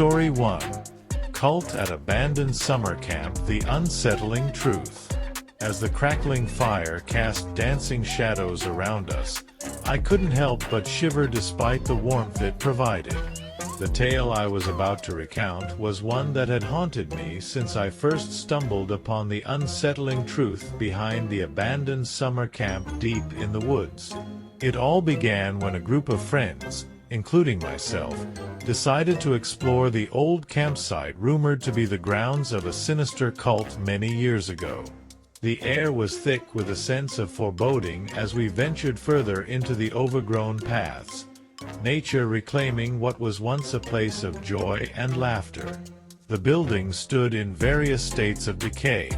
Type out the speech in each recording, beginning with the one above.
Story 1. Cult at Abandoned Summer Camp: The Unsettling Truth. As the crackling fire cast dancing shadows around us, I couldn't help but shiver despite the warmth it provided. The tale I was about to recount was one that had haunted me since I first stumbled upon the unsettling truth behind the abandoned summer camp deep in the woods. It all began when a group of friends, including myself, decided to explore the old campsite rumored to be the grounds of a sinister cult many years ago. The air was thick with a sense of foreboding as we ventured further into the overgrown paths, nature reclaiming what was once a place of joy and laughter. The buildings stood in various states of decay,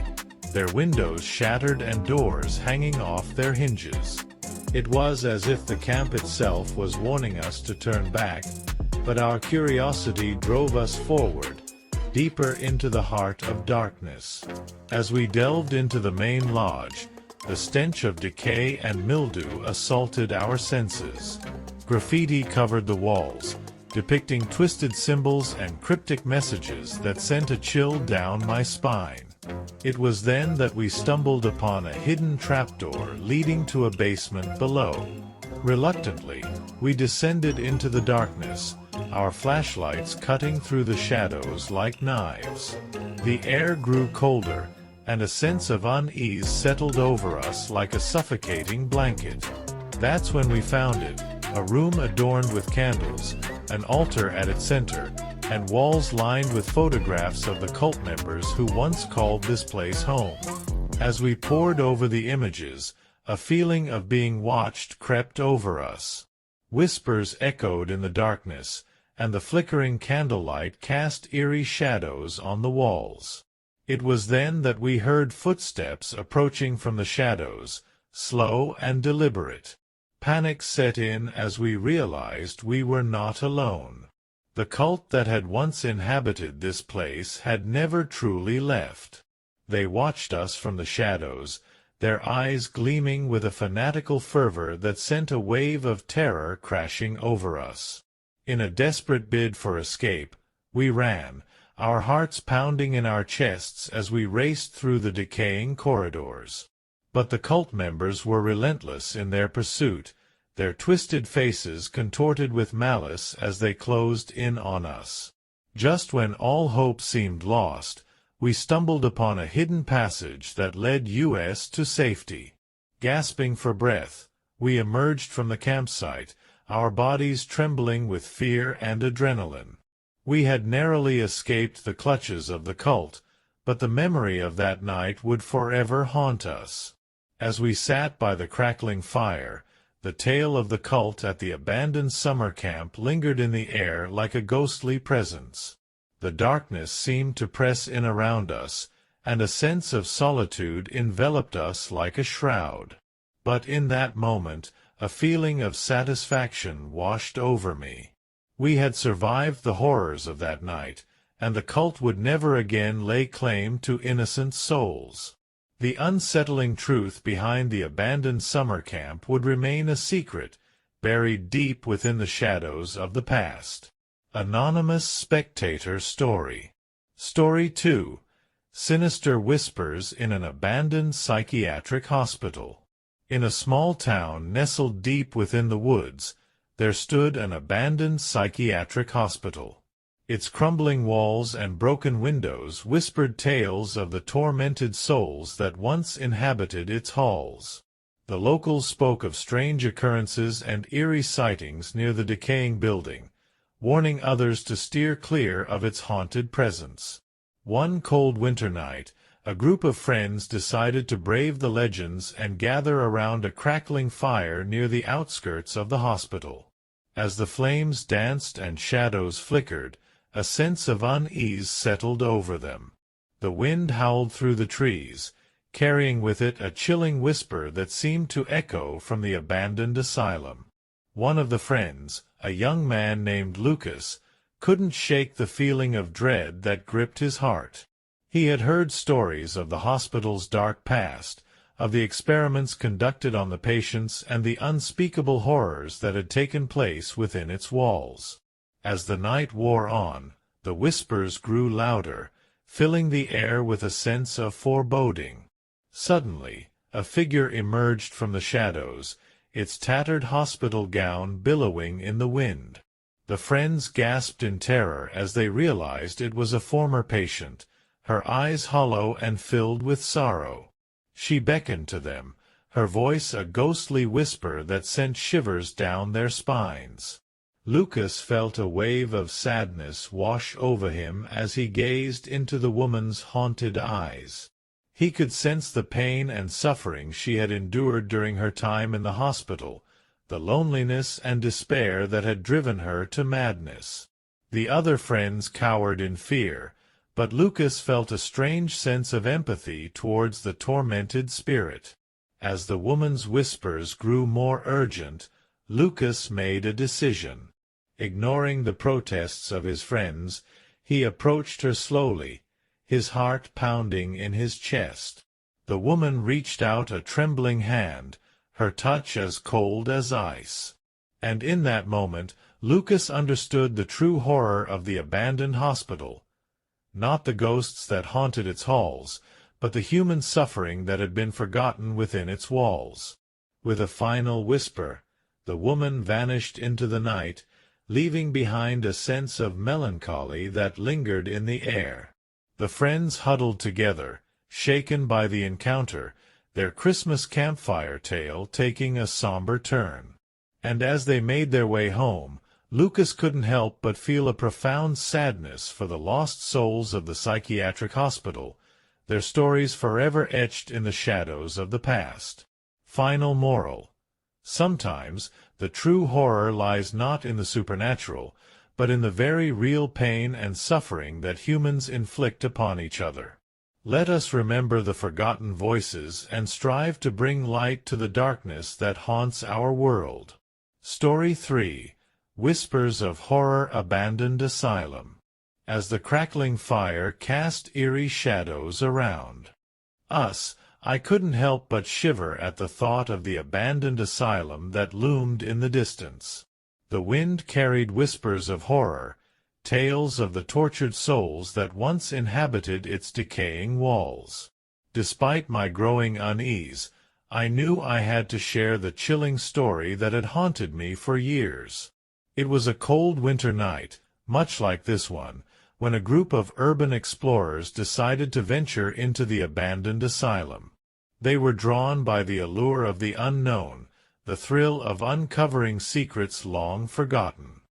their windows shattered and doors hanging off their hinges. It was as if the camp itself was warning us to turn back, but our curiosity drove us forward, deeper into the heart of darkness. As we delved into the main lodge, the stench of decay and mildew assaulted our senses. Graffiti covered the walls, depicting twisted symbols and cryptic messages that sent a chill down my spine. It was then that we stumbled upon a hidden trapdoor leading to a basement below. Reluctantly, we descended into the darkness, our flashlights cutting through the shadows like knives. The air grew colder, and a sense of unease settled over us like a suffocating blanket. That's when we found it, a room adorned with candles, an altar at its center, and walls lined with photographs of the cult members who once called this place home. As we pored over the images, a feeling of being watched crept over us. Whispers echoed in the darkness, and the flickering candlelight cast eerie shadows on the walls. It was then that we heard footsteps approaching from the shadows, slow and deliberate. Panic set in as we realized we were not alone. The cult that had once inhabited this place had never truly left. They watched us from the shadows, their eyes gleaming with a fanatical fervor that sent a wave of terror crashing over us. In a desperate bid for escape, we ran, our hearts pounding in our chests as we raced through the decaying corridors. But the cult members were relentless in their pursuit, their twisted faces contorted with malice as they closed in on us. Just when all hope seemed lost, we stumbled upon a hidden passage that led us to safety. Gasping for breath, we emerged from the campsite, our bodies trembling with fear and adrenaline. We had narrowly escaped the clutches of the cult, but the memory of that night would forever haunt us. As we sat by the crackling fire, the tale of the cult at the abandoned summer camp lingered in the air like a ghostly presence. The darkness seemed to press in around us, and a sense of solitude enveloped us like a shroud. But in that moment, a feeling of satisfaction washed over me. We had survived the horrors of that night, and the cult would never again lay claim to innocent souls. The unsettling truth behind the abandoned summer camp would remain a secret, buried deep within the shadows of the past. Anonymous Spectator Story. Story 2. Sinister Whispers in an Abandoned Psychiatric Hospital. In a small town nestled deep within the woods, there stood an abandoned psychiatric hospital. Its crumbling walls and broken windows whispered tales of the tormented souls that once inhabited its halls. The locals spoke of strange occurrences and eerie sightings near the decaying building, warning others to steer clear of its haunted presence. One cold winter night, a group of friends decided to brave the legends and gather around a crackling fire near the outskirts of the hospital. As the flames danced and shadows flickered, a sense of unease settled over them. The wind howled through the trees, carrying with it a chilling whisper that seemed to echo from the abandoned asylum. One of the friends, a young man named Lucas, couldn't shake the feeling of dread that gripped his heart. He had heard stories of the hospital's dark past, of the experiments conducted on the patients and the unspeakable horrors that had taken place within its walls. As the night wore on, The whispers grew louder, filling the air with a sense of foreboding. Suddenly, a figure emerged from the shadows, its tattered hospital gown billowing in the wind. The friends gasped in terror as they realized it was a former patient, her eyes hollow and filled with sorrow. She beckoned to them, her voice a ghostly whisper that sent shivers down their spines. Lucas felt a wave of sadness wash over him as he gazed into the woman's haunted eyes. He could sense the pain and suffering she had endured during her time in the hospital, the loneliness and despair that had driven her to madness. The other friends cowered in fear, but Lucas felt a strange sense of empathy towards the tormented spirit. As the woman's whispers grew more urgent, Lucas made a decision. Ignoring the protests of his friends, he approached her slowly, his heart pounding in his chest. The woman reached out a trembling hand, her touch as cold as ice. And in that moment, Lucas understood the true horror of the abandoned hospital. Not the ghosts that haunted its halls, but the human suffering that had been forgotten within its walls. With a final whisper, the woman vanished into the night, leaving behind a sense of melancholy that lingered in the air. The friends huddled together, shaken by the encounter, their Christmas campfire tale taking a somber turn. And as they made their way home, Lucas couldn't help but feel a profound sadness for the lost souls of the psychiatric hospital, their stories forever etched in the shadows of the past. Final moral: sometimes the true horror lies not in the supernatural, but in the very real pain and suffering that humans inflict upon each other. Let us remember the forgotten voices and strive to bring light to the darkness that haunts our world. Story 3: Whispers of Horror Abandoned Asylum. As the crackling fire cast eerie shadows around us, I couldn't help but shiver at the thought of the abandoned asylum that loomed in the distance. The wind carried whispers of horror, tales of the tortured souls that once inhabited its decaying walls. Despite my growing unease, I knew I had to share the chilling story that had haunted me for years. It was a cold winter night, much like this one, when a group of urban explorers decided to venture into the abandoned asylum. They were drawn by the allure of the unknown, the thrill of uncovering secrets long forgotten.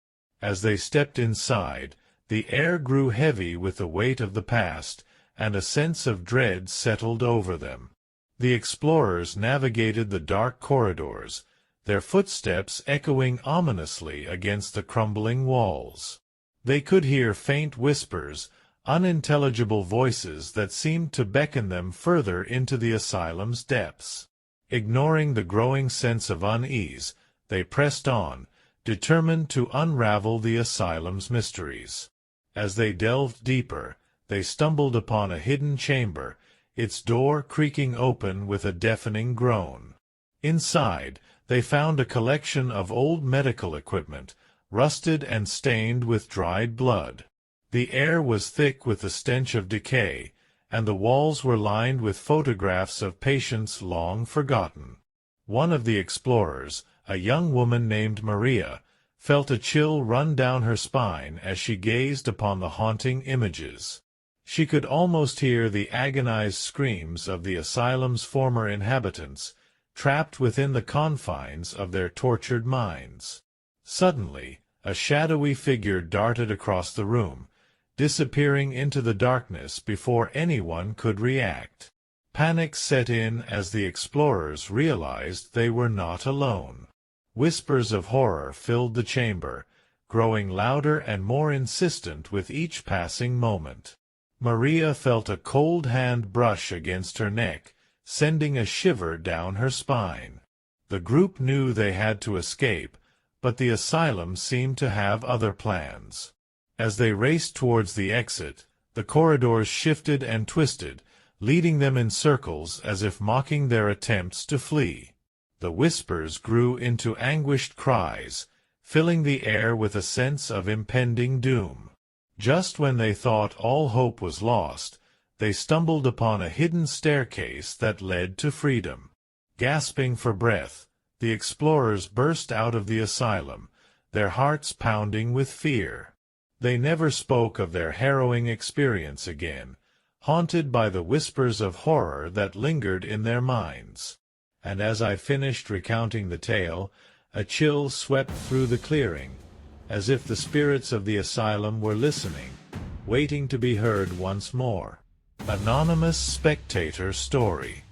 As they stepped inside, the air grew heavy with the weight of the past, and a sense of dread settled over them. The explorers navigated the dark corridors, their footsteps echoing ominously against the crumbling walls. They could hear faint whispers, unintelligible voices that seemed to beckon them further into the asylum's depths. Ignoring the growing sense of unease, they pressed on, determined to unravel the asylum's mysteries. As they delved deeper, they stumbled upon a hidden chamber, its door creaking open with a deafening groan. Inside, they found a collection of old medical equipment, rusted and stained with dried blood. The air was thick with the stench of decay, and the walls were lined with photographs of patients long forgotten. One of the explorers, a young woman named Maria, felt a chill run down her spine as she gazed upon the haunting images. She could almost hear the agonized screams of the asylum's former inhabitants, trapped within the confines of their tortured minds. Suddenly, a shadowy figure darted across the room, disappearing into the darkness before anyone could react. Panic set in as the explorers realized they were not alone. Whispers of horror filled the chamber, growing louder and more insistent with each passing moment. Maria felt a cold hand brush against her neck, sending a shiver down her spine. The group knew they had to escape, but the asylum seemed to have other plans. As they raced towards the exit, the corridors shifted and twisted, leading them in circles as if mocking their attempts to flee. The whispers grew into anguished cries, filling the air with a sense of impending doom. Just when they thought all hope was lost, they stumbled upon a hidden staircase that led to freedom. Gasping for breath, the explorers burst out of the asylum, their hearts pounding with fear. They never spoke of their harrowing experience again, haunted by the whispers of horror that lingered in their minds. And as I finished recounting the tale, a chill swept through the clearing, as if the spirits of the asylum were listening, waiting to be heard once more. Anonymous Spectator Story.